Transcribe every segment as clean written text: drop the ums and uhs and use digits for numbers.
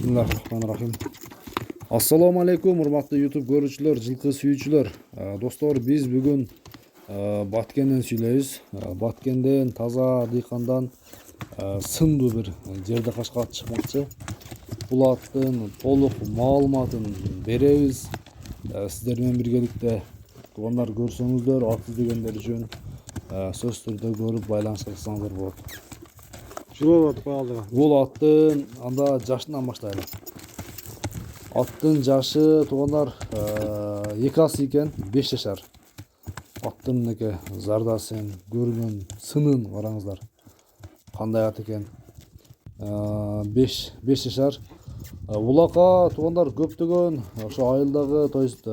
Bismillahirrahmanirrahim. Assalamu alaikum urmatlı YouTube görүүчүлөр, жылкы сүйүүчүлөр. Достор, биз бүгүн Баткенден сүйлөйбүз. Баткенден таза дыйкандан сындуу бир жерде кашка ат чыкмакчы. Бул аттын толук маалыматын беребиз. Сиздер менен биргеликте туугандар көрсөңүздөр, ат издегендер үчүн сөзсүз түрдө көрүп байланышка чыксаңыздар болот. Бул аттын анда жашынан баштайлы. Аттын жашы туугандар 2 ас экен, 5 жашар. Аттын мынеке зардасын, көрүнөн сынын караңыздар. Кандай ат экен? 5 жашар. Улакка туугандар көптөгөн ошо айылдагы, то есть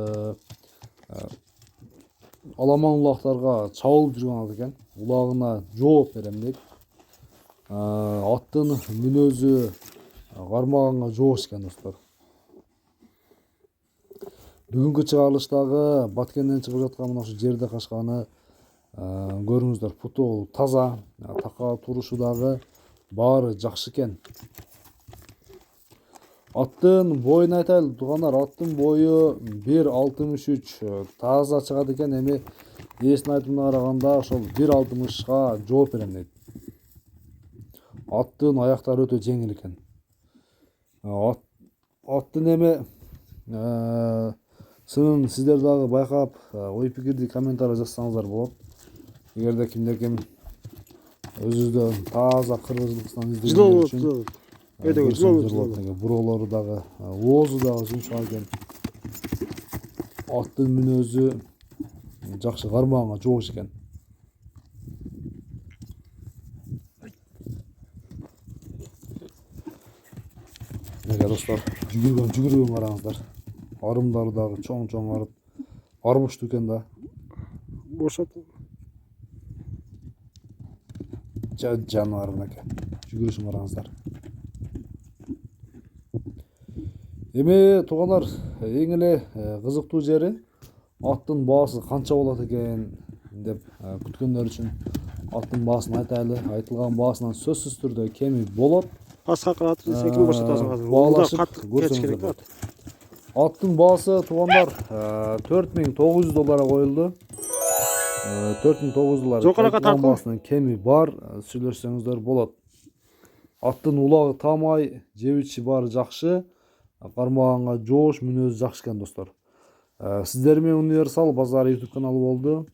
аламан улактарга чабылып жүргөн ат экен. Улагына жооп берем дейт. Аттын мүнөзү кармаганга жоош экен достор. Бүгүнкү чыгарылыштагы Баткенден чыгып жаткан мына ушул жерде кашканы көрүңүздөр. Путу таза, така турушу дагы баары жакшы экен. Аттын боюн айтайлы туугандар, аттын бою 1.63 таза чыгат экен. Эми ээсинин айтымына караганда ошол 1.60га жооп берем дейт. Аттын аяктары өтө жеңил экен. Аттын эми сынын сиздер дагы байкап, ой пикирди комментарий жазсаңыздар болот. Эгерде кимде ким өзүбүздөн таза кыргызчылыктан издегендер үчүн өтө буроолору дагы, оозу дагы жумшак экен. Аттын мүнөзү жакшы, кармаганга жоош экен. Мына достор, жүгүргөн караңыздар. Арымдары дагы чоң арып. Арбуштуу экен да. Бошот. Жаныбар мынеке. Жүгүрүшүн караңыздар. Эми туугандар, эң эле кызыктуу жери аттын баасы канча болот экен деп күткөндөр үчүн аттын баасын айтайлы. Айтылган баасынан сөзсүз түрдө кеми болот. Пасха кылат десе ким бошотосуң азыр? Баалар катык кетиш керек да. Аттын баасы туугандар $4.900 коюлду. $4.900. Жокаракка таркуу баасынан кеми бар, сүйлөшсөңүздөр болот. Аттын улагы тамай, жебичи баары жакшы, кармаганга жоош, мүнөзү жакшы экен достор. Сиздер менен Универсал Базар YouTube каналы болду.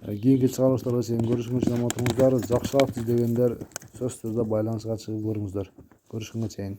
Кийинки чыгарылыштарда чейин көрүшкөнгө чейин аман туруңуздар. Жакшы ат издегендер сөзсүз түрдө байланышка чыгып көрүңүздөр. Көрүшкөнгө чейин.